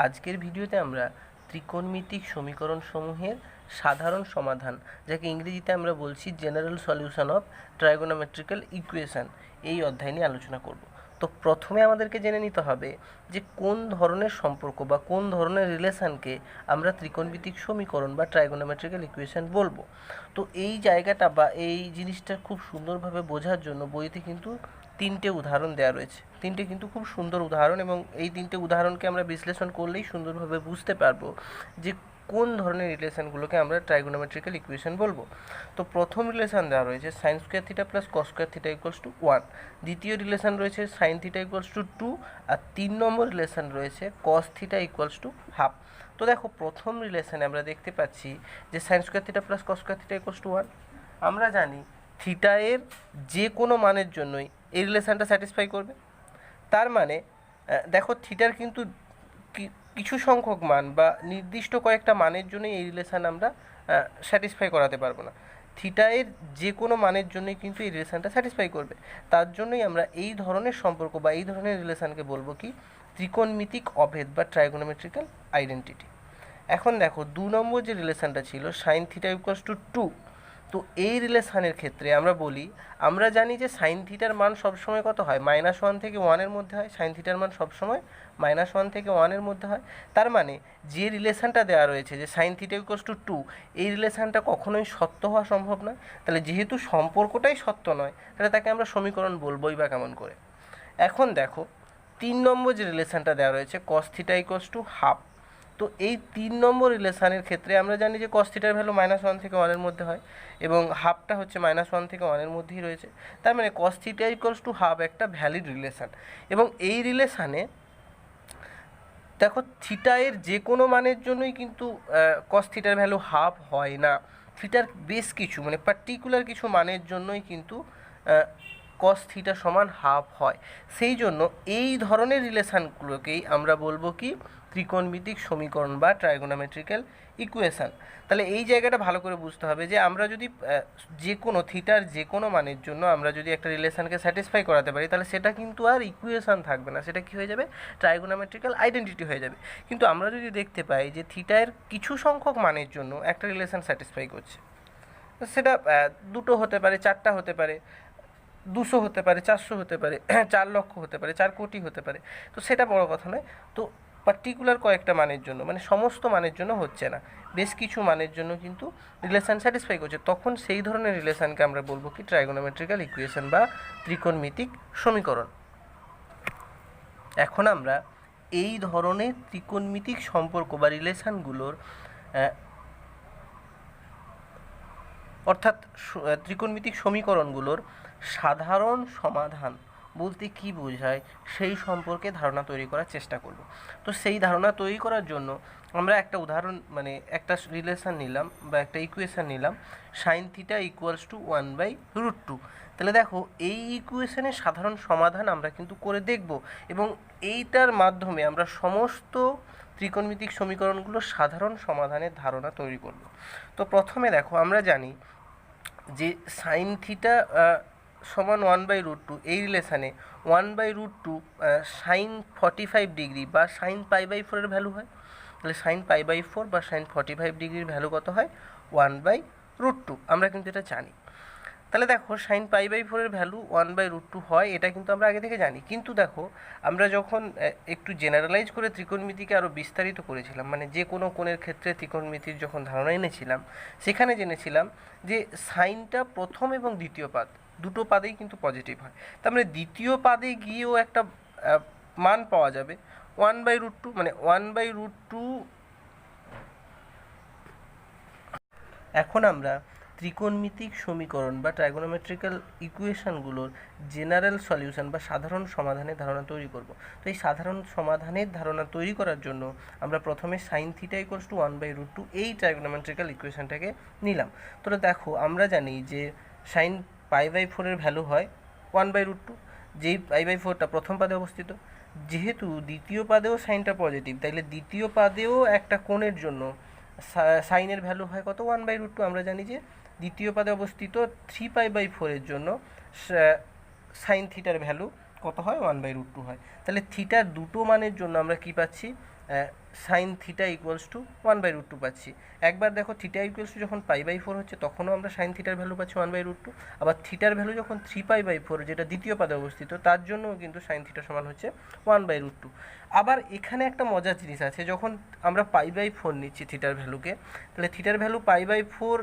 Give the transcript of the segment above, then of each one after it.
আজকের ভিডিওতে আমরা ত্রিকোণমিতিক সমীকরণ সমূহের সাধারণ সমাধান, যাকে ইংরেজিতে আমরা বলছি জেনারেল সলিউশন অফ ট্রাইগোনোমেট্রিক্যাল ইকুয়েশন, এই অধ্যায় নিয়ে আলোচনা করব। তো প্রথমে আমাদেরকে জেনে নিতে হবে যে কোন ধরনের সম্পর্ক বা কোন ধরনের রিলেশনকে আমরা ত্রিকোণমিতিক সমীকরণ বা ট্রাইগোনোমেট্রিক্যাল ইকুয়েশন বলবো। তো এই জায়গাটা বা এই জিনিসটা খুব সুন্দরভাবে বোঝার জন্য বইতে কিন্তু তিনটে উদাহরণ দেওয়া রয়েছে। তিনটে কিন্তু খুব সুন্দর উদাহরণ, এবং এই তিনটে উদাহরণকে আমরা বিশ্লেষণ করলেই সুন্দরভাবে বুঝতে পারবো যে কোন ধরনের রিলেশনগুলোকে আমরা ট্রাইগোনোমেট্রিক্যাল ইকুয়েশন বলবো। তো প্রথম রিলেশন দেওয়া রয়েছে sine square theta plus cos square theta equals to 1। দ্বিতীয় রিলেশন রয়েছে সাইন থিটা ইকুয়ালস টু 2। আর 3 নম্বর রিলেশন রয়েছে cos theta equals to half. তো দেখো, প্রথম রিলেশনে আমরা দেখতে পাচ্ছি যে sine square theta plus cos square theta equals to 1। আমরা জানি থিটা এর যে কোনো মানের জন্যই এই রিলেশনটা স্যাটিসফাই করবে। তার মানে দেখো, থিটার কিন্তু কিছু সংখ্যক মান বা নির্দিষ্ট কয়েকটা মানের জন্যই এই রিলেশান আমরা স্যাটিসফাই করাতে পারবো না। থিটা এর যে কোনো মানের জন্যই কিন্তু এই রিলেশানটা স্যাটিসফাই করবে। তার জন্যই আমরা এই ধরনের সম্পর্ক বা এই ধরনের রিলেশানকে বলবো কি, ত্রিকোণমিতিক অভেদ বা ট্রাইগোনোমেট্রিক্যাল আইডেন্টিটি। এখন দেখো, 2 নম্বর যে রিলেশানটা ছিল সাইন থিটা ইকুয়ালস টু 2। তো এই রিলেশানের ক্ষেত্রে আমরা জানি যে সাইন থিটার মান সবসময় কত হয়, -1 থেকে 1-এর মধ্যে হয়। সাইন থিটার মান সবসময় -1 থেকে 1-এর মধ্যে হয়। তার মানে যে রিলেশানটা দেওয়া রয়েছে যে সাইন থিটা ইকুয়ালস টু 2, এই রিলেশানটা কখনোই সত্য হওয়া সম্ভব নয়। তাহলে যেহেতু সম্পর্কটাই সত্য নয়, তাহলে তাকে আমরা সমীকরণ বলবোই বা কেমন করে। এখন দেখো, 3 নম্বর যে রিলেশানটা দেওয়া রয়েছে cos theta equals to half. তো এই 3 নম্বর রিলেশানের ক্ষেত্রে আমরা জানি যে কস থিটার ভ্যালু -1 থেকে 1-এর মধ্যে হয়, এবং হাফটা হচ্ছে -1 থেকে 1-এর মধ্যেই রয়েছে। তার মানে কস থিটা ইকুয়ালস টু হাফ একটা ভ্যালিড রিলেশান। এবং এই রিলেশানে দেখো, থিটা এর যে কোনো মানের জন্যই কিন্তু কস থিটার ভ্যালু হাফ হয় না। থিটার বেশ কিছু মানে পার্টিকুলার কিছু মানের জন্যই কিন্তু কস থিটা সমান হাফ হয়। সেই জন্য এই ধরনের রিলেশানগুলোকেই আমরা বলবো কি, ত্রিকোণমিতিক সমীকরণ বা ট্রাইগোনোমেট্রিক্যাল ইকুয়েশান। তাহলে এই জায়গাটা ভালো করে বুঝতে হবে যে আমরা যদি যে কোনো থিটার যে কোনো মানের জন্য আমরা যদি একটা রিলেশানকে স্যাটিসফাই করাতে পারি, তাহলে সেটা কিন্তু আর ইকুয়েশান থাকবে না, সেটা কী হয়ে যাবে, ট্রাইগোনোমেট্রিক্যাল আইডেন্টিটি হয়ে যাবে। কিন্তু আমরা যদি দেখতে পাই যে থিটার কিছু সংখ্যক মানের জন্য একটা রিলেশান স্যাটিসফাই করছে, সেটা 2টো হতে পারে, 4টা হতে পারে, 200 হতে পারে, 400 হতে পারে, 4 লক্ষ হতে পারে, 4 কোটি হতে পারে। তো সেটা বড় কথা নয়। তো পার্টিকুলার কয়েকটা মানের জন্য, মানে সমস্ত মানের জন্য হচ্ছে না, বেশ কিছু মানের জন্য কিন্তু রিলেশান স্যাটিসফাই করছে, তখন সেই ধরনের রিলেশানকে আমরা বলবো কি, ট্রাইগোনোমেট্রিক্যাল ইকুয়েশন বা ত্রিকোণমিতিক সমীকরণ। এখন আমরা এই ধরনের ত্রিকোণমিতিক সম্পর্ক বা রিলেশানগুলোর অর্থাৎ ত্রিকোণমিতিক সমীকরণগুলোর সাধারণ সমাধান বলতে কী বোঝায় সেই সম্পর্কে ধারণা তৈরি করার চেষ্টা করব। তো সেই ধারণা তৈরি করার জন্য আমরা একটা উদাহরণ, মানে একটা রিলেশান নিলাম বা একটা ইকুয়েশান নিলাম, সাইন থিটা ইকুয়ালস টু 1/√2। তাহলে দেখো, এই ইকুয়েশানের সাধারণ সমাধান আমরা কিন্তু করে দেখব, এবং এইটার মাধ্যমে আমরা সমস্ত ত্রিকোণমিতিক সমীকরণগুলোর সাধারণ সমাধানের ধারণা তৈরি করব। তো প্রথমে দেখো, আমরা জানি যে সাইন থিটা সমান 1/√2, এই রিলেশানে 1/√2 সাইন 45 ডিগ্রি বা সাইন π/4 এর ভ্যালু হয়। তাহলে সাইন π/4 বা সাইন 45 ডিগ্রির ভ্যালু কত হয়, 1/√2। আমরা কিন্তু এটা জানি। তাহলে দেখো, সাইন π/4 এর ভ্যালু 1/√2 হয়, এটা কিন্তু আমরা আগে থেকে জানি। কিন্তু দেখো, আমরা যখন একটু জেনারেলাইজ করে ত্রিকোণমিতিকে আরও বিস্তারিত করেছিলাম, মানে যে কোনো কোণের ক্ষেত্রে ত্রিকোণমিতির যখন ধারণা এনেছিলাম, সেখানে জেনেছিলাম যে সাইনটা প্রথম এবং দ্বিতীয় পাদ, দুটো পাদেই কিন্তু পজিটিভ হয়। তার মানে দ্বিতীয় পাদে গিয়েও একটা মান পাওয়া যাবে 1/√2, মানে 1/√2। এখন আমরা ত্রিকোণমিতিক সমীকরণ বা ট্রাইগোনোমেট্রিক্যাল ইকুয়েশনগুলোর জেনারেল সলিউশন বা সাধারণ সমাধানের ধারণা তৈরি করব। তো এই সাধারণ সমাধানের ধারণা তৈরি করার জন্য আমরা প্রথমে সাইন থিটা ইকুয়ালস টু 1/√2 এই ট্রাইগোনোমেট্রিক্যাল ইকুয়েশনটাকে নিলাম। তো দেখো, আমরা জানি যে সাইন π/4 এর ভ্যালু হয় 1/√2, যেই π/4টা প্রথম পাদে অবস্থিত। যেহেতু দ্বিতীয় পাদেও সাইনটা পজিটিভ, তাইলে দ্বিতীয় পাদেও একটা কোণের জন্য সাইনের ভ্যালু হয় কত, 1/√2। আমরা জানি যে দ্বিতীয় পাদে অবস্থিত 3π/4 এর জন্য সাইন থিটার ভ্যালু কত হয়, 1/√2 হয়। তাহলে থিটার দুটো মানের জন্য আমরা কি পাচ্ছি, সাইন থিটা ইকুয়ালস টু 1/√2 পাচ্ছি। একবার দেখো থিটা ইকুয়ালস টু যখন π/4 হচ্ছে তখনও আমরা সাইন থিটার ভ্যালু পাচ্ছি 1/√2। আবার থিটার ভ্যালু যখন 3π/4 যেটা দ্বিতীয় পদে অবস্থিত তার জন্যও কিন্তু সাইন থিটা সমান হচ্ছে 1/√2। আবার এখানে একটা মজার জিনিস আছে, যখন আমরা π/4 নিচ্ছি থিটার ভ্যালুকে, তাহলে থিটার ভ্যালু π/4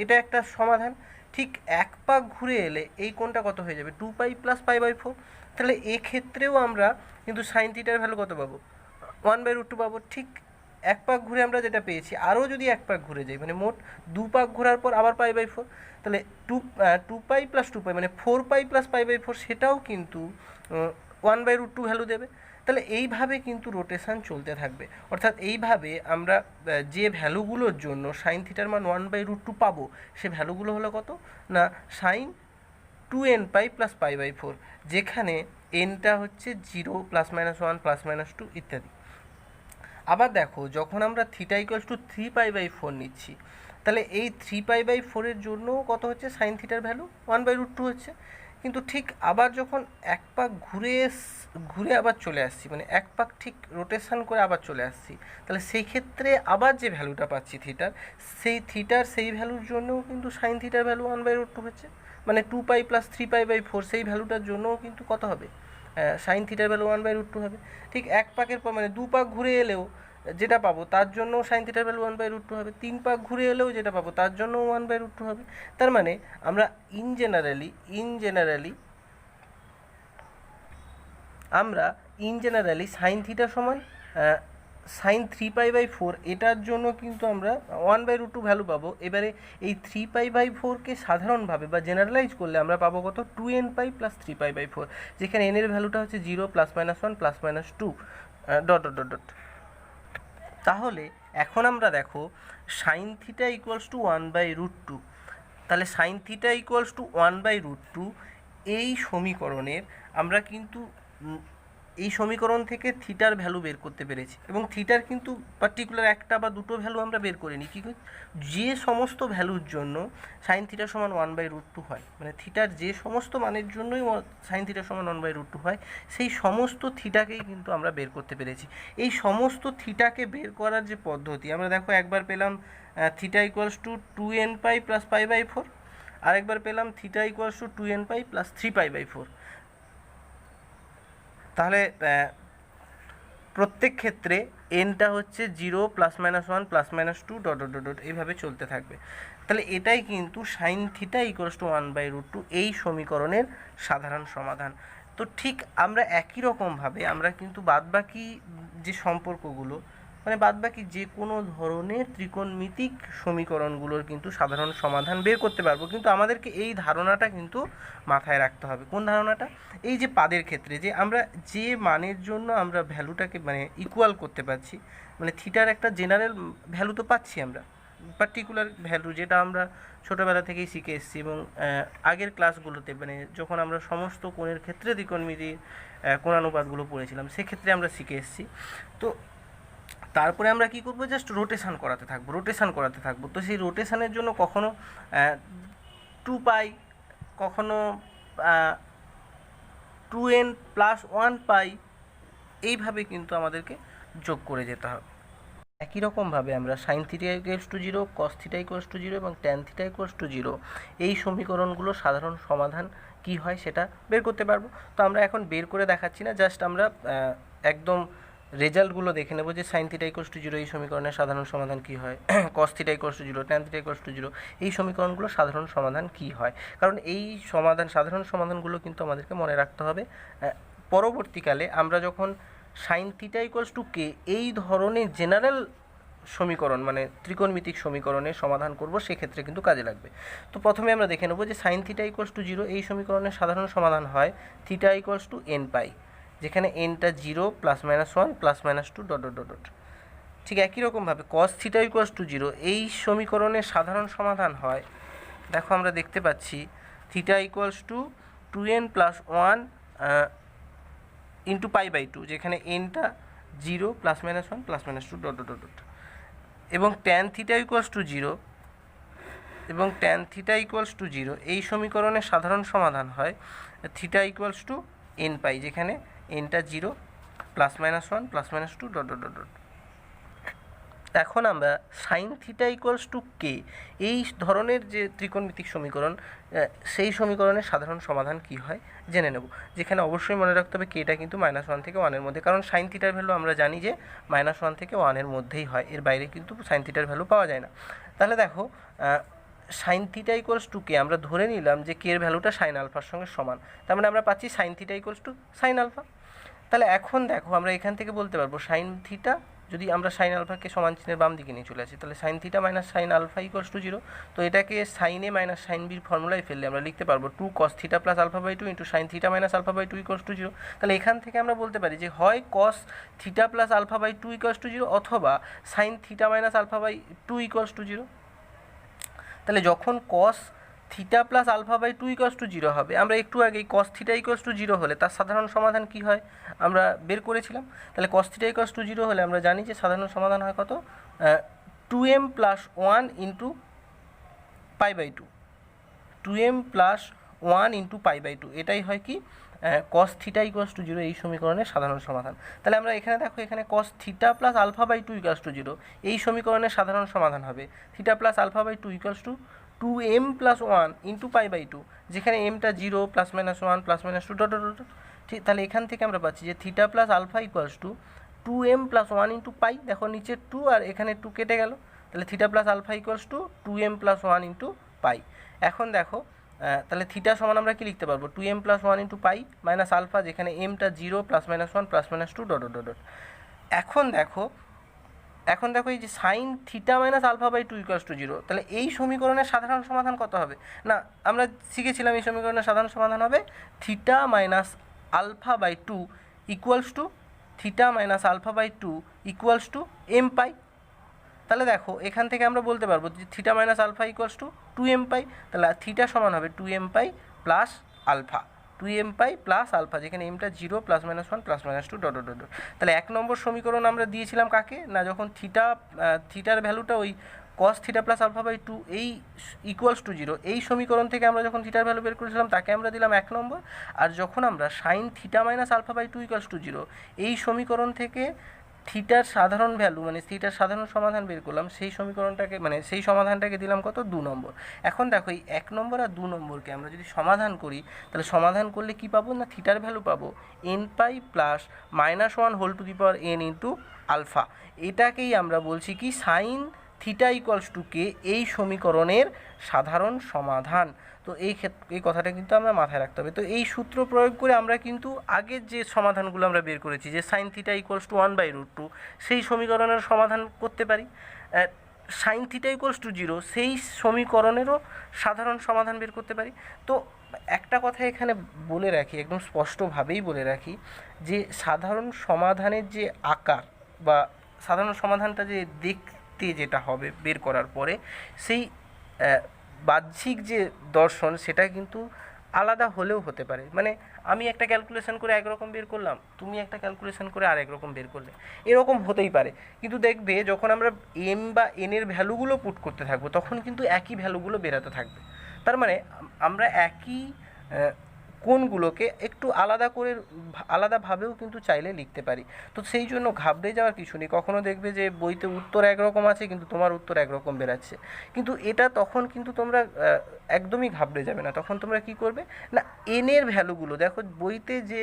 এটা একটা সমাধান। ঠিক এক পাক ঘুরে এলে এই কোণটা কত হয়ে যাবে, 2π + π/4। তাহলে এক্ষেত্রেও আমরা কিন্তু সাইন থিটার ভ্যালু কত পাবো, 1/√2 পাবো। ঠিক এক পাক ঘুরে আমরা যেটা পেয়েছি, আরও যদি এক পাক ঘুরে যাই, মানে মোট 2 পাক ঘোরার পর আবার π/4, তাহলে 2π + 2π মানে 4π + π/4 সেটাও কিন্তু 1/√2 ভ্যালু দেবে। তাহলে এইভাবে কিন্তু রোটেশন চলতে থাকবে। অর্থাৎ এইভাবে আমরা যে ভ্যালুগুলোর জন্য সাইন থিটার মান 1/√2 পাবো, সে ভ্যালুগুলো হলো কত না সাইন 2nπ + π/4, যেখানে nটা হচ্ছে 0 ± 1 ± 2 ইত্যাদি। আবার দেখো যখন আমরা থিটা ইকুয়ালস টু 3π/4 নিচ্ছি, তাহলে এই 3π/4 এর জন্য কত হচ্ছে সাইন থিটার ভ্যালু 1/√2 হচ্ছে। কিন্তু ঠিক আবার যখন এক পাক ঘুরে আবার চলে আসছি, মানে এক পাক ঠিক রোটেশন করে আবার চলে আসছি, তাহলে সেই ক্ষেত্রে আবার যে ভ্যালুটা পাচ্ছি থিটার সেই ভ্যালুর জন্যও কিন্তু সাইন থিটার ভ্যালু 1/√2 হচ্ছে। মানে 2π + 3π/4 সেই ভ্যালুটার জন্যও কিন্তু কত হবে, সাইন থিটার ভ্যালু 1/√2 হবে। ঠিক এক পাকের পর মানে 2 পাক ঘুরে এলেও যেটা পাবো তার জন্য সাইন থিটার ভ্যালু 1/√2 হবে, 3 পাক ঘুরে এলেও যেটা পাবো তার জন্য 1/√2 হবে। তার মানে আমরা ইন জেনারেলি সাইন থিটা সমান সাইন 3π/4 এটার জন্য কিন্তু আমরা 1/√2 ভ্যালু পাবো। এবারে এই 3π/4কে সাধারণভাবে বা জেনারেলাইজ করলে আমরা পাবো কত, 2nπ + 3π/4, যেখানে n এর ভ্যালুটা হচ্ছে 0 ± 1 ± 2 ... তাহলে এখন আমরা দেখো সাইন থিটা ইকুয়ালস টু 1/√2, তাহলে সাইন থিটা ইকুয়ালস টু 1/√2 এই সমীকরণের আমরা কিন্তু এই সমীকরণ থেকে থিটার ভ্যালু বের করতে পেরেছি। এবং থিটার কিন্তু পার্টিকুলার একটা বা দুটো ভ্যালু আমরা বের করিনি, কি যে সমস্ত ভ্যালুর জন্য সাইন থিটা সমান 1/√2 হয়, মানে থিটার যে সমস্ত মানের জন্যই সাইন থিটা সমান 1/√2 হয়, সেই সমস্ত থিটাকেই কিন্তু আমরা বের করতে পেরেছি। এই সমস্ত থিটাকে বের করার যে পদ্ধতি, আমরা দেখো একবার পেলাম থিটা ইকুয়ালস টু 2nπ + π/4, আরেকবার পেলাম থিটা ইকুয়ালস টু 2nπ + 3π/4। তাহলে প্রত্যেক ক্ষেত্রে এনটা হচ্ছে 0 ± 1 ± 2 ... এইভাবে চলতে থাকবে। তাহলে এটাই কিন্তু সাইন থিটা ইকুয়ালস টু 1/√2 এই সমীকরণের সাধারণ সমাধান। তো ঠিক আমরা একই রকমভাবে আমরা কিন্তু বাদবাকি যে সম্পর্কগুলো, মানে বাদবাকি যে কোনো ধরনের ত্রিকোণমিতিক সমীকরণগুলোর কিন্তু সাধারণ সমাধান বের করতে পারবো। কিন্তু আমাদেরকে এই ধারণাটা কিন্তু মাথায় রাখতে হবে। কোন ধারণাটা? এই যে পাদের ক্ষেত্রে যে আমরা যে মানের জন্য আমরা ভ্যালুটাকে মানে ইকুয়াল করতে পারছি, মানে থিটার একটা জেনারেল ভ্যালু তো পাচ্ছি আমরা, পার্টিকুলার ভ্যালু যেটা আমরা ছোটোবেলা থেকেই শিখে এসেছি। এবং আগের ক্লাসগুলোতে মানে যখন আমরা সমস্ত কোণের ক্ষেত্রে ত্রিকোণমিতির কোণানুপাতগুলো পড়েছিলাম সেক্ষেত্রে আমরা শিখে এসেছি। তো তারপরে আমরা কি করব, জাস্ট রোটেশন করাতে থাকবো। তো সেই রোটেশনের জন্য কখনো 2π, কখনো 2n + 1π এইভাবে কিন্তু আমাদেরকে যোগ করে যেতে হবে। একই রকমভাবে আমরা sine theta equals to 0, cos theta equals to 0 এবং ট্যান থিটা ইকুয়ালস টু 0 এই সমীকরণগুলো সাধারণ সমাধান কি হয় সেটা বের করতে পারবো। তো আমরা এখন বের করে দেখাচ্ছি না, জাস্ট আমরা একদম রেজাল্টগুলো দেখে নেব যে সাইন থিটা ইকুয়ালস টু 0 এই সমীকরণের সাধারণ সমাধান কী হয়, কস theta equals to 0, tan theta equals to 0 এই সমীকরণগুলো সাধারণ সমাধান কী হয়। কারণ এই সাধারণ সমাধানগুলো কিন্তু আমাদেরকে মনে রাখতে হবে। পরবর্তীকালে আমরা যখন সাইন থিটা ইকুয়ালস টু কে এই ধরনের জেনারেল সমীকরণ মানে ত্রিকোণমিতিক সমীকরণের সমাধান করব, সেক্ষেত্রে কিন্তু কাজে লাগবে। তো প্রথমে আমরা দেখে নেব যে সাইন থিটা ইকুয়ালস টু 0 এই সমীকরণের সাধারণ সমাধান হয় থিটা ইকুয়ালস টু nπ, যেখানে nটা 0 ± 1 ± 2 ... ঠিক একই রকমভাবে কস থিটা ইকুয়ালস টু 0 এই সমীকরণের সাধারণ সমাধান হয়, দেখো আমরা দেখতে পাচ্ছি theta equals to 2n + 1 into π/2, যেখানে nটা 0 ± 1 ± 2 ... এবং ট্যান থিটা ইকুয়ালস টু 0 এই সমীকরণের সাধারণ সমাধান হয় থিটা ইকুয়ালস টু nπ, যেখানে nটা 0 plus minus one plus minus two dot dot dot dot. এখন আমরা সাইন থিটা ইকুয়ালস টু কে এই ধরনের যে ত্রিকোণমিতিক সমীকরণ, সেই সমীকরণের সাধারণ সমাধান কি হয় জেনে নেব। যেখানে অবশ্যই মনে রাখতে হবে কেটা কিন্তু -1 থেকে 1 এর মধ্যে, কারণ সাইন থিটার ভ্যালু আমরা জানি যে -1 থেকে 1 এর মধ্যেই হয়, এর বাইরে কিন্তু সাইন থিটার ভ্যালু পাওয়া যায় না। তাহলে দেখো সাইন থিটা ইকুয়ালস টু কে আমরা ধরে নিলাম যে কে এর ভ্যালুটা সাইন আলফার সঙ্গে সমান, তার মানে আমরা পাচ্ছি sine theta equals to sine alpha. তাহলে এখন দেখো আমরা এখান থেকে বলতে পারবো সাইন থিটা, যদি আমরা সাইন আলফাকে সমান চিহ্নের বাম দিকে নিয়ে চলে আসি, তাহলে sine theta minus sine alpha equals to 0। তো এটাকে সাইন এ মাইনাস সাইন বির ফর্মুলায় ফেললে আমরা লিখতে পারবো 2 cos theta plus alpha by 2 into sine theta minus alpha by 2 equals to 0। তাহলে এখান থেকে আমরা বলতে পারি যে হয় cos theta plus alpha by 2 equals to 0 অথবা sine theta minus alpha by 2 equals to 0। তাহলে যখন cos theta plus alpha by 2 equals to 0 হবে, আমরা একটু আগেই cos থিটা ইকুয়ালস টু 0 হলে তার সাধারণ সমাধান কি হয় আমরা বের করেছিলাম। তাহলে cos থিটা ইকুয়ালস টু 0 হলে আমরা জানি যে সাধারণ সমাধান হয় কত, 2m plus 1 into pi by 2, 2m plus 1 into pi by 2, এটাই হয় কি cos থিটা ইকুয়ালস টু 0 এই সমীকরণের সাধারণ সমাধান। তাহলে আমরা এখানে দেখো এখানে cos theta plus alpha by 2 equals to 0 এই সমীকরণের সাধারণ সমাধান হবে theta plus alpha by 2 equals to 2m plus 1 into pi by 2, যেখানে mটা 0 plus minus 1 plus minus 2 dot dot dot. ঠিক, তাহলে এখান থেকে আমরা পাচ্ছি যে theta plus alpha equals to 2m plus 1 into pi, দেখো নিচে 2 আর এখানে 2 কেটে গেল, তাহলে theta plus alpha equals to 2m plus 1 into pi. এখন দেখো তাহলে থিটা সমান আমরা কি লিখতে পারবো 2m plus 1 into pi minus alpha, যেখানে mটা 0 plus minus 1 plus minus 2 dot dot dot. এখন দেখো এই যে sine theta minus alpha by 2 equals to 0, তাহলে এই সমীকরণের সাধারণ সমাধান কত হবে না, আমরা শিখেছিলাম এই সমীকরণের সাধারণ সমাধান হবে theta minus alpha by 2 equals to theta minus alpha by 2 equals to M pi. তাহলে দেখো এখান থেকে আমরা বলতে পারবো যে theta minus alpha equals to 2m pi, তাহলে থিটা সমান হবে 2m pi plus alpha, 2m pi plus alpha, যেখানে mটা 0 plus minus 1 plus minus 2 dot dot dot. তাহলে 1 নম্বর সমীকরণ আমরা দিয়েছিলাম কাকে না, যখন থিটার ভ্যালুটা ওই cos theta plus alpha by 2 এই ইকুয়ালস টু 0 এই সমীকরণ থেকে আমরা যখন থিটার ভ্যালু বের করেছিলাম তাকে আমরা দিলাম 1 নম্বর। আর যখন আমরা sine theta minus alpha by 2 equals to 0 এই সমীকরণ থেকে থিটার সাধারণ ভ্যালু মানে থিটার সাধারণ সমাধান বের করলাম, সেই সমীকরণটাকে মানে সেই সমাধানটাকে দিলাম কত 2 নম্বর। এখন দেখো এই 1 নম্বর আর 2 নম্বরকে আমরা যদি সমাধান করি, তাহলে সমাধান করলে কি পাবো না থিটার ভ্যালু পাবো n pi plus -1 whole to the power n into alpha. এটাকেই আমরা বলছি কি সাইন থিটা ইকুয়ালস টু কে এই সমীকরণের সাধারণ সমাধান। তো এই কথাটা কিন্তু আমরা মাথায় রাখতে হবে। তো এই সূত্র প্রয়োগ করে আমরা কিন্তু আগের যে সমাধানগুলো আমরা বের করেছি যে সাইন থিটা ইকুয়ালস টু 1/√2 সেই সমীকরণের সমাধান করতে পারি, সাইন থিটা ইকুয়ালস টু 0 সেই সমীকরণেরও সাধারণ সমাধান বের করতে পারি। তো একটা কথা এখানে বলে রাখি, একদম স্পষ্টভাবেই বলে রাখি যে সাধারণ সমাধানের যে আকার বা সাধারণ সমাধানটা যে দেখতে যেটা হবে বের করার পরে, সেই বাহ্যিক যে দর্শন সেটা কিন্তু আলাদা হলেও হতে পারে। মানে আমি একটা ক্যালকুলেশন করে একরকম বের করলাম, তুমি একটা ক্যালকুলেশন করে আর একরকম বের করলে, এরকম হতেই পারে। কিন্তু দেখবে যখন আমরা এম বা এন এর ভ্যালুগুলো পুট করতে থাকবো তখন কিন্তু একই ভ্যালুগুলো বেরাতে থাকবে। তার মানে আমরা একই কোণগুলোকে একটু আলাদা করে আলাদাভাবেও কিন্তু চাইলে লিখতে পারি। তো সেই জন্য ঘাবড়ে যাওয়ার কিছু নেই। কখনো দেখবে যে বইতে উত্তর একরকম আছে কিন্তু তোমার উত্তর একরকম বেরাচ্ছে, কিন্তু এটা তখন কিন্তু তোমরা একদমই ঘাবড়ে যাবে না। তখন তোমরা কি করবে না এনের ভ্যালুগুলো দেখো বইতে যে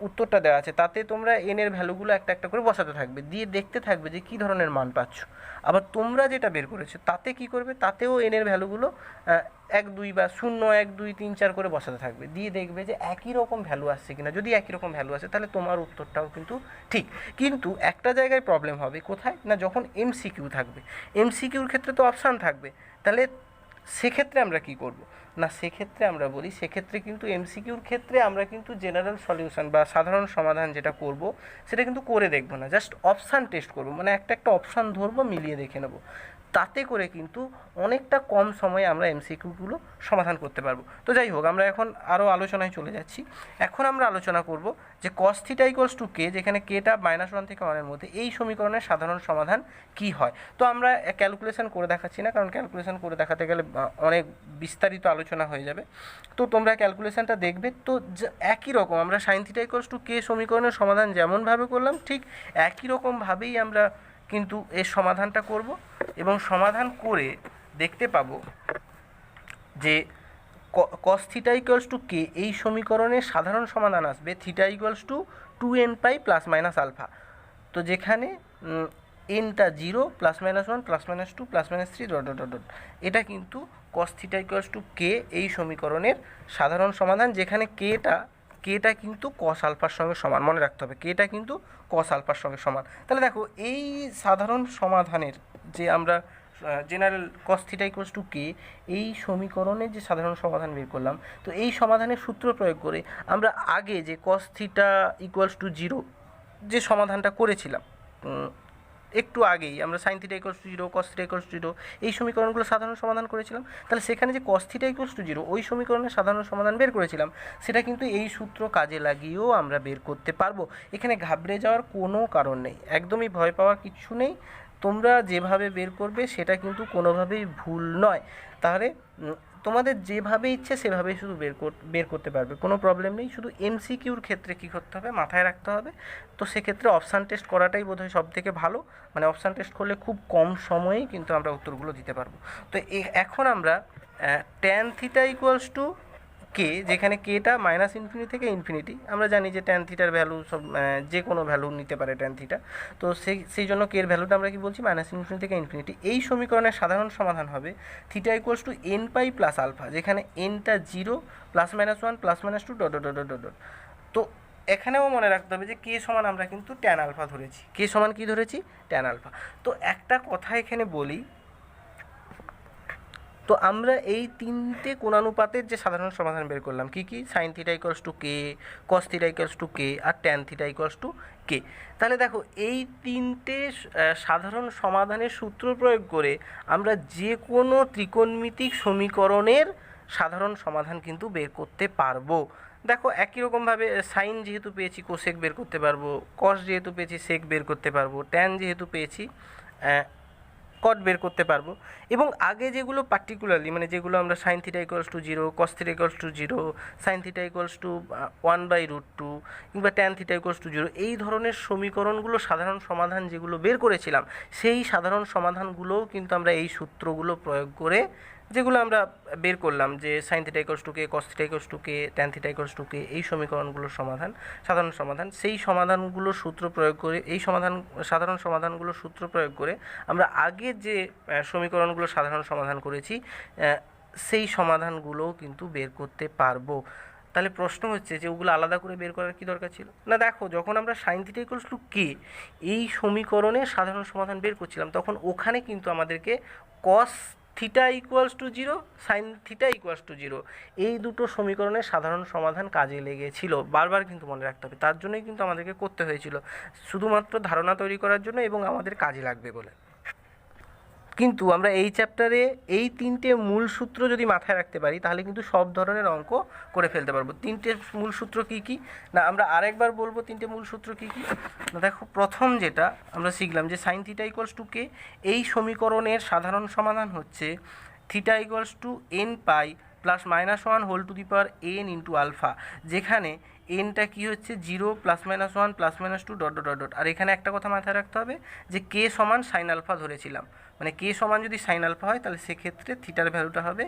উত্তরটা দেওয়া আছে তাতে তোমরা এনের ভ্যালুগুলো একটা একটা করে বসাতে থাকবে, দিয়ে দেখতে থাকবে যে কী ধরনের মান পাচ্ছ। আবার তোমরা যেটা বের করেছো তাতে কি করবে, তাতেও এনের ভ্যালুগুলো 1 2 বা 0 1 2 3 4 করে বসাতে থাকবে, দিয়ে দেখবে যে একই রকম ভ্যালু আসছে কিনা। যদি একই রকম ভ্যালু আসে তাহলে তোমার উত্তরটাও কিন্তু ঠিক। কিন্তু একটা জায়গায় প্রবলেম হবে, কোথায় না যখন এমসিকিউ থাকবে। এমসিকিউর ক্ষেত্রে তো অপশান থাকবে, তাহলে সেক্ষেত্রে আমরা কি করব না, সেক্ষেত্রে আমরা বলি সেক্ষেত্রে কিন্তু এমসিকিউর ক্ষেত্রে আমরা কিন্তু জেনারেল সলিউশন বা সাধারণ সমাধান যেটা করব সেটা কিন্তু করে দেখব না, জাস্ট অপশান টেস্ট করব, মানে একটা একটা অপশান ধরবো মিলিয়ে দেখে নেব। তাতে করে কিন্তু অনেকটা কম সময়ে আমরা এমসিকিউগুলো সমাধান করতে পারবো। তো যাই হোক, আমরা এখন আরও আলোচনায় চলে যাচ্ছি। এখন আমরা আলোচনা করব যে cos থিটা ইকুয়ালস টু কে, যেখানে কেটা -1 থেকে 1 এর মধ্যে, এই সমীকরণের সাধারণ সমাধান কি হয়। তো আমরা ক্যালকুলেশন করে দেখাচ্ছি না, কারণ ক্যালকুলেশন করে দেখাতে গেলে অনেক বিস্তারিত আলোচনা হয়ে যাবে। তো তোমরা ক্যালকুলেশনটা দেখবে। তো একই রকম আমরা সাইন থিটা ইকুয়ালস টু কে সমীকরণের সমাধান যেমনভাবে করলাম, ঠিক একই রকমভাবেই আমরা কিন্তু এর সমাধানটা করব, এবং সমাধান করে দেখতে পাবো যে cos থিটা ইকুয়ালস টু কে এই সমীকরণের সাধারণ সমাধান আসবে theta equals to 2n pi plus minus alpha. তো যেখানে এনটা 0 +-1 +-2 +-3 ডট ডট ডট। এটা কিন্তু cos থিটা ইকুয়ালস টু কে এই সমীকরণের সাধারণ সমাধান, যেখানে কেটা কিন্তু cos আলফার সঙ্গে সমান। মনে রাখতে হবে কেটা কিন্তু cos আলফার সঙ্গে সমান। তাহলে দেখো, এই সাধারণ সমাধানের যে আমরা general cos theta equals to কে এই সমীকরণের যে সাধারণ সমাধান বের করলাম, তো এই সমাধানের সূত্র প্রয়োগ করে আমরা আগে যে cos থিটা ইকুয়ালস টু 0 যে সমাধানটা করেছিলাম একটু আগেই, আমরা sine theta equals to 0, cos theta equals to 0 এই সমীকরণগুলো সাধারণ সমাধান করেছিলাম। তাহলে সেখানে যে cos থিটা ইকুয়ালস টু 0 ওই সমীকরণের সাধারণ সমাধান বের করেছিলাম, সেটা কিন্তু এই সূত্র কাজে লাগিয়েও আমরা বের করতে পারবো। এখানে ঘাবড়ে যাওয়ার কোনো কারণ নেই, একদমই ভয় পাওয়ার কিছু নেই। তোমরা যেভাবে বের করবে সেটা কিন্তু কোনোভাবেই ভুল নয়। তাহলে তোমাদের যেভাবে ইচ্ছে সেভাবেই শুধু বের করতে পারবে, কোনো প্রবলেম নেই। শুধু এমসিকিউর ক্ষেত্রে কী করতে হবে, মাথায় রাখতে হবে। তো সেক্ষেত্রে অপশান টেস্ট করাটাই বোধহয় সব থেকে ভালো, মানে অপশান টেস্ট করলে খুব কম সময়েই কিন্তু আমরা উত্তরগুলো দিতে পারবো। তো এখন আমরা ট্যান থিটা ইকুয়ালস টু কে, যেখানে কেটা -∞ থেকে ইনফিনিটি, আমরা জানি যে ট্যান থিটার ভ্যালু সব যে কোনো ভ্যালু নিতে পারে ট্যান থিটা। তো সেই জন্য কের ভ্যালুটা আমরা কি বলছি, -∞ থেকে ইনফিনিটি। এই সমীকরণের সাধারণ সমাধান হবে theta equals to n pi plus alpha, যেখানে nটা 0 +-1 +-2 ডট ডট ডট ডট। তো এখানেও মনে রাখতে হবে যে কে সমান আমরা কিন্তু ট্যান আলফা ধরেছি। কে সমান কি ধরেছি, ট্যান আলফা। তো একটা কথা এখানে বলি, তো আমরা এই তিনটে কোণানুপাতের যে সাধারণ সমাধান বের করলাম, কি কি, sine theta equals to K, cos theta equals to K, আর tan theta equals to K. তাহলে দেখো, এই তিনটে সাধারণ সমাধানের সূত্র প্রয়োগ করে আমরা যে কোনো ত্রিকোণমিতিক সমীকরণের সাধারণ সমাধান কিন্তু বের করতে পারবো। দেখো, একই রকমভাবে সাইন যেহেতু পেয়েছি কোসেক বের করতে পারবো, কস যেহেতু পেয়েছি সেক বের করতে পারবো, ট্যান যেহেতু পেয়েছি কট বের করতে পারবো। এবং আগে যেগুলো পার্টিকুলারলি, মানে যেগুলো আমরা sine theta equals to 0, cos theta equals to 0, sign theta equals two 1/√2 কিংবা ট্যান থিটা ইকুয়ালস টু 0, এই ধরনের সমীকরণগুলো সাধারণ সমাধান যেগুলো বের করেছিলাম, সেই সাধারণ সমাধানগুলোও কিন্তু আমরা এই সূত্রগুলো প্রয়োগ করে, যেগুলো আমরা বের করলাম যে sine theta equals to K, cos theta equals to K, tan theta equals to কে, এই সমীকরণগুলোর সমাধান, সাধারণ সমাধান, সেই সমাধানগুলোর সূত্র প্রয়োগ করে, এই সাধারণ সমাধানগুলোর সূত্র প্রয়োগ করে আমরা আগে যে সমীকরণগুলো সাধারণ সমাধান করেছি, সেই সমাধানগুলোও কিন্তু বের করতে পারবো। তাহলে প্রশ্ন হচ্ছে যে ওগুলো আলাদা করে বের করার কি দরকার ছিল না। দেখো, যখন আমরা সাইন থিটা ইকুয়ালস টু কে এই সমীকরণের সাধারণ সমাধান বের করছিলাম, তখন ওখানে কিন্তু আমাদেরকে কস theta equals to 0, sign theta equals to 0 এই দুটো সমীকরণের সাধারণ সমাধান কাজে লেগেছিল। বারবার কিন্তু মনে রাখতে হবে, তার জন্যই কিন্তু আমাদেরকে করতে হয়েছিল, শুধুমাত্র ধারণা তৈরি করার জন্য এবং আমাদের কাজে লাগবে বলে। কিন্তু আমরা এই চ্যাপ্টারে এই তিনটে মূল সূত্র যদি মাথায় রাখতে পারি, তাহলে কিন্তু সব ধরনের অঙ্ক করে ফেলতে পারবো। তিনটে মূল সূত্র কী কী না, আমরা আরেকবার বলবো তিনটে মূল সূত্র কী কী না। দেখো, প্রথম যেটা আমরা শিখলাম যে সাইন থিটা ইকুয়ালস টু কে এই সমীকরণের সাধারণ সমাধান হচ্ছে theta equals to n pi plus -1 whole to the power n into alpha, যেখানে এনটা কি হচ্ছে 0 +-1 +-2 ডট ডট ডট। আর এখানে একটা কথা মাথায় রাখতে হবে যে কে সমান সাইন আলফা ধরেছিলাম, মানে কে সমান যদি সাইন আলফা হয়, তাহলে সেক্ষেত্রে থিটার ভ্যালুটা হবে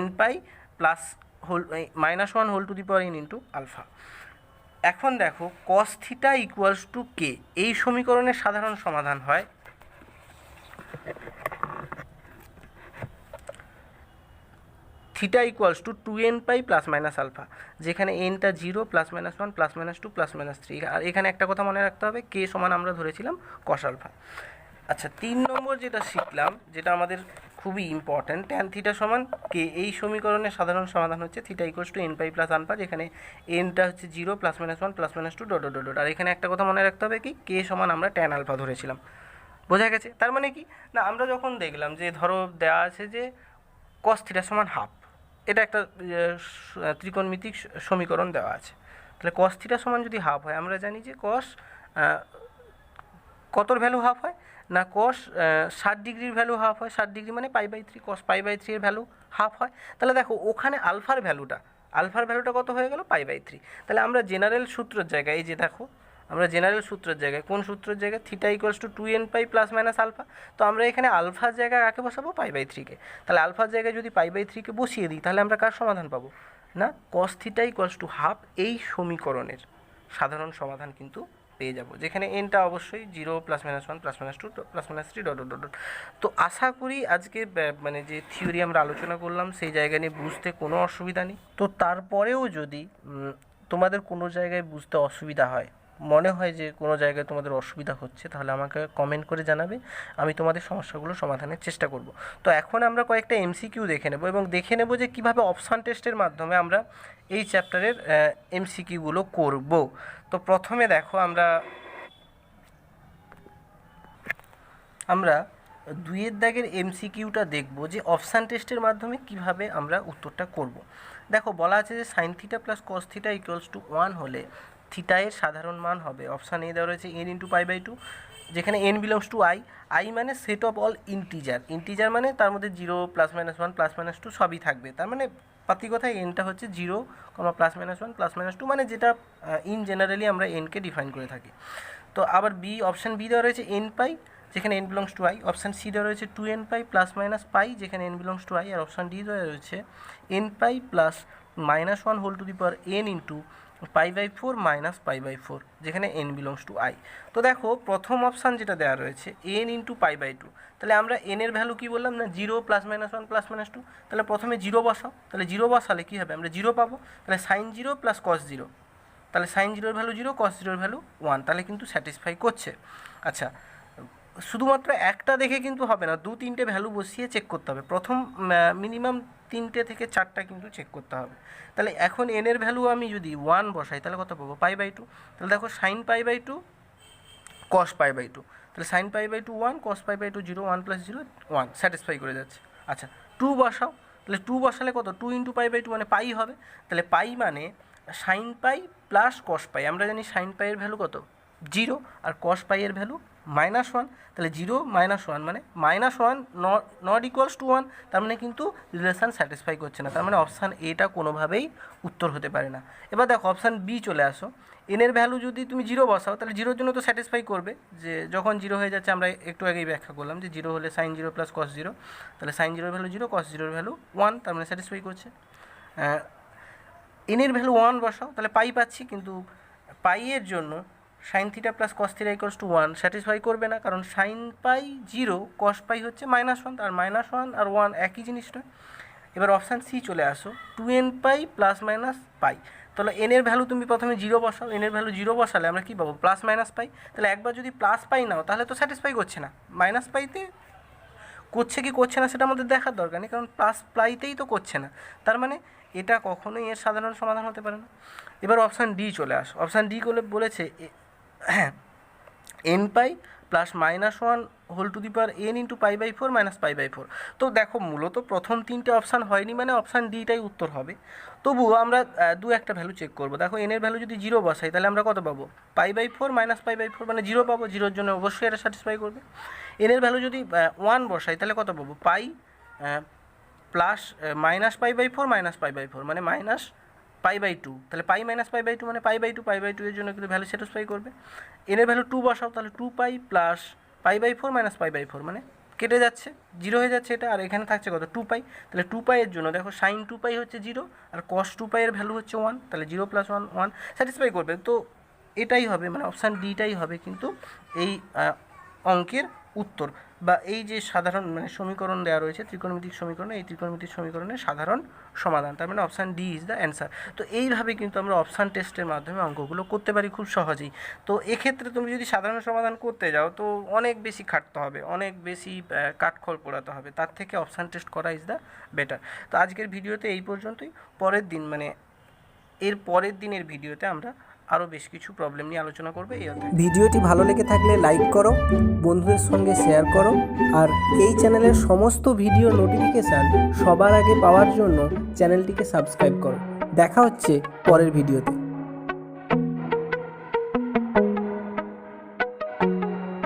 n pi plus -1 whole to the power n into alpha. এখন দেখো, কস থিটা ইকুয়ালস টু কে এই সমীকরণের সাধারণ সমাধান হয় theta equals to 2n pi plus minus alpha, যেখানে nটা 0 +-1 +-2 +-3। আর এখানে একটা কথা মনে রাখতে হবে, কে সমান আমরা ধরেছিলাম কস আলফা। আচ্ছা, 3 নম্বর যেটা শিখলাম, যেটা আমাদের খুবই ইম্পর্ট্যান্ট, ট্যান থিটা সমান কে এই সমীকরণের সাধারণ সমাধান হচ্ছে theta equals to n pi plus alpha, যেখানে nটা হচ্ছে 0 +-1 +-2 ডট ডট ডট। আর এখানে একটা কথা মনে রাখতে হবে কি, কে সমান আমরা ট্যান আলফা ধরেছিলাম। বোঝা গেছে? তার মানে কি না, আমরা যখন দেখলাম যে ধরো দেওয়া আছে যে cos থিটা সমান হাফ, এটা একটা ত্রিকোণমিতিক সমীকরণ দেওয়া আছে। তাহলে cos থিটা সমান যদি হাফ হয়, আমরা জানি যে cos কতর ভ্যালু হাফ হয় না, cos 60 ডিগ্রির ভ্যালু হাফ হয়। 60 ডিগ্রি মানে π/3, cos π/3 এর ভ্যালু হাফ হয়। তাহলে দেখো ওখানে আলফার ভ্যালুটা কত হয়ে গেল, π/3। তাহলে আমরা জেনারেল সূত্রের জায়গায়, এই যে দেখো আমরা জেনারেল সূত্রের জায়গায়, কোন সূত্রের জায়গায়, theta equals to 2nπ plus minus alpha. তো আমরা এখানে আলফার জায়গায় কাকে বসাবো, π/3 কে। তাহলে আলফার জায়গায় যদি π/3 কে বসিয়ে দিই, তাহলে আমরা কার সমাধান পাবো না, cos theta equals to half, এই সমীকরণের সাধারণ সমাধান কিন্তু পেয়ে যাব, যেখানে এনটা অবশ্যই 0 plus minus 1 plus minus 2 plus minus 3 dot dot dot. তো আশা করি আজকে মানে যে থিওরি আমরা আলোচনা করলাম সেই জায়গা নিয়ে বুঝতে কোনো অসুবিধা নেই। তো তারপরেও যদি তোমাদের কোনো জায়গায় বুঝতে অসুবিধা হয়, মনে হয় যে কোনো জায়গায় তোমাদের অসুবিধা হচ্ছে, তাহলে আমাকে কমেন্ট করে জানাবে, আমি তোমাদের সমস্যাগুলো সমাধানের চেষ্টা করব। তো এখন আমরা কয়েকটা এমসিকিউ দেখে নেব এবং দেখে নেব যে কীভাবে অপশান টেস্টের মাধ্যমে আমরা এই চ্যাপ্টারের এমসিকিউগুলো করব। তো প্রথমে দেখো আমরা 2-এর দাগের এমসিকিউটা দেখব যে অপশান টেস্টের মাধ্যমে কিভাবে আমরা উত্তরটা করব। দেখো বলা আছে যে sine theta plus cos theta equals to 1 হলে থিটা এর সাধারণ মান হবে, অপশান এ দেওয়া রয়েছে n ইন্টু π/2, যেখানে n বিলংস টু আই মানে সেট অফ অল ইন্টিজার মানে তার মধ্যে 0 প্লাস মাইনাস 1 প্লাস মাইনাস 2 সবই থাকবে। তার মানে পাতি কথায় এনটা হচ্ছে 0, প্লাস মাইনাস 1 প্লাস মাইনাস 2, মানে যেটা ইন জেনারেলি আমরা এনকে ডিফাইন করে থাকি। তো আবার অপশান বি দেওয়া রয়েছে nπ, যেখানে n belongs to I. Option C দেওয়া রয়েছে 2nπ প্লাস মাইনাস পাই, যেখানে n বিলংস টু আই। আর অপশান ডি দেওয়া রয়েছে nπ plus minus 1 whole to the power n into π/4 minus π/4, যেখানে n বিলংস টু আই। তো দেখো প্রথম অপশান যেটা দেওয়া রয়েছে n ইন্টু π/2, তাহলে আমরা n এর ভ্যালু কী বললাম না, 0 প্লাস মাইনাস 1 প্লাস মাইনাস 2। তাহলে প্রথমে 0 বসাও, তাহলে 0 বসালে কী হবে, আমরা 0 পাবো। তাহলে সাইন 0 প্লাস কস 0, তাহলে সাইন 0 এর ভ্যালু 0, কস 0 এর ভ্যালু 1, তাহলে কিন্তু স্যাটিসফাই করছে। আচ্ছা, শুধুমাত্র একটা দেখে কিন্তু হবে না, 2-3টে ভ্যালু বসিয়ে চেক করতে হবে। প্রথম মিনিমাম 3টে থেকে 4টা কিন্তু চেক করতে হবে। তাহলে এখন n এর ভ্যালু আমি যদি 1 বসাই, তাহলে কত পাবো, π/2। তাহলে দেখো সাইন π/2 কস π/2, তাহলে সাইন π/2 1, কস π/2 0, 1 প্লাস 0 1, স্যাটিসফাই করে যাচ্ছে। আচ্ছা 2 বসাও, তাহলে 2 বসালে কত, 2 ইন্টু π/2 মানে পাই হবে। তাহলে পাই মানে সাইন পাই প্লাস কস পাই, আমরা জানি সাইন পাইয়ের ভ্যালু কত, 0, আর কস পাইয়ের ভ্যালু -1। তাহলে 0 -1 মানে -1 নট ইকুয়ালস টু 1, তার মানে কিন্তু রিলেশান স্যাটিসফাই করছে না। তার মানে অপশান এটা কোনোভাবেই উত্তর হতে পারে না। এবার দেখো অপশান বি চলে আসো, এন এর ভ্যালু যদি তুমি 0 বসাও, তাহলে 0-র জন্য তো স্যাটিসফাই করবে, যে যখন 0 হয়ে যাচ্ছে, আমরা একটু আগেই ব্যাখ্যা করলাম যে 0 হলে সাইন 0 প্লাস কস 0, তাহলে সাইন 0-র ভ্যালু 0, কস 0-র ভ্যালু 1, তার মানে স্যাটিসফাই করছে। এন এর ভ্যালু 1 বসাও, তাহলে পাই পাচ্ছি, কিন্তু পাইয়ের জন্য sine theta plus cos theta equals to 1 satisfy করবে না, কারণ সাইন পাই 0, কস পাই হচ্ছে -1, আর -1 আর 1 একই জিনিস নয়। এবার অপশান সি চলে আসো, 2nπ প্লাস মাইনাস পাই। তাহলে এন এর ভ্যালু তুমি প্রথমে 0 বসাও, এন এর ভ্যালু 0 বসালে আমরা কী পাবো, প্লাস মাইনাস পাই। তাহলে একবার যদি প্লাস পাই নাও, তাহলে তো স্যাটিসফাই করছে না, মাইনাস পাইতে করছে কি করছে না সেটা আমাদের দেখার দরকার নেই, কারণ প্লাস পাইতেই তো করছে না, তার মানে এটা কখনোই এর সাধারণ সমাধান হতে পারে না। এবার অপশান ডি চলে আসো, অপশান ডি বলেছে হ্যাঁ nπ plus -1 whole to the power n into π/4 minus π/4। তো দেখো মূলত প্রথম 3টে অপশান হয়নি, মানে অপশান ডিটাই উত্তর হবে। তবুও আমরা একটা ভ্যালু চেক করবো। দেখো n এর ভ্যালু যদি 0 বসাই, তাহলে আমরা কত পাবো, π/4 মাইনাস π/4 মানে 0 পাবো, 0-র জন্য অবশ্যই এটা স্যাটিসফাই করবে। n এর ভ্যালু যদি 1 বসাই, তাহলে কত পাবো, পাই প্লাস মাইনাস π/4 মাইনাস π/4 মানে মাইনাস π/2, তাহলে পাই মাইনাস π/2 মানে π/2 এর জন্য কিন্তু ভ্যালু স্যাটিসফাই করবে। এন এর ভ্যালু 2 বসাও, তাহলে 2π প্লাস π/4 মাইনাস π/4 মানে কেটে যাচ্ছে, 0 হয়ে যাচ্ছে এটা, আর এখানে থাকছে কত, 2π। তাহলে 2π এর জন্য দেখো সাইন 2π হচ্ছে 0, আর কস 2π এর ভ্যালু হচ্ছে 1, তাহলে 0 প্লাস 1 1 স্যাটিসফাই করবে। তো এটাই হবে, মানে অপশান ডিটাই হবে কিন্তু এই অঙ্কের উত্তর, বা এই যে সাধারণ মানে সমীকরণ দেওয়া রয়েছে ত্রিকোণমিতিক সমীকরণ, এই ত্রিকোণমিতিক সমীকরণের সাধারণ সমাধান, তার মানে option D is the answer. তো এইভাবে কিন্তু আমরা অপশান টেস্টের মাধ্যমে অঙ্কগুলো করতে পারি খুব সহজেই। তো এক্ষেত্রে তুমি যদি সাধারণ সমাধান করতে যাও, তো অনেক বেশি খাটতে হবে, অনেক বেশি কাঠখড় পোড়াতে হবে, তার থেকে অপশান টেস্ট করা ইজ দ্য বেটার। তো আজকের ভিডিওতে এই পর্যন্তই। পরের দিন মানে এর পরের দিনের ভিডিওতে আমরা আরও বেশ কিছু প্রবলেম নিয়ে আলোচনা করবে এই অধ্যায়ে। ভিডিওটি ভালো লেগে থাকলে লাইক করো, বন্ধুদের সঙ্গে শেয়ার করো, আর এই চ্যানেলের সমস্ত ভিডিও নোটিফিকেশান সবার আগে পাওয়ার জন্য চ্যানেলটিকে সাবস্ক্রাইব করো। দেখা হচ্ছে পরের ভিডিওতে।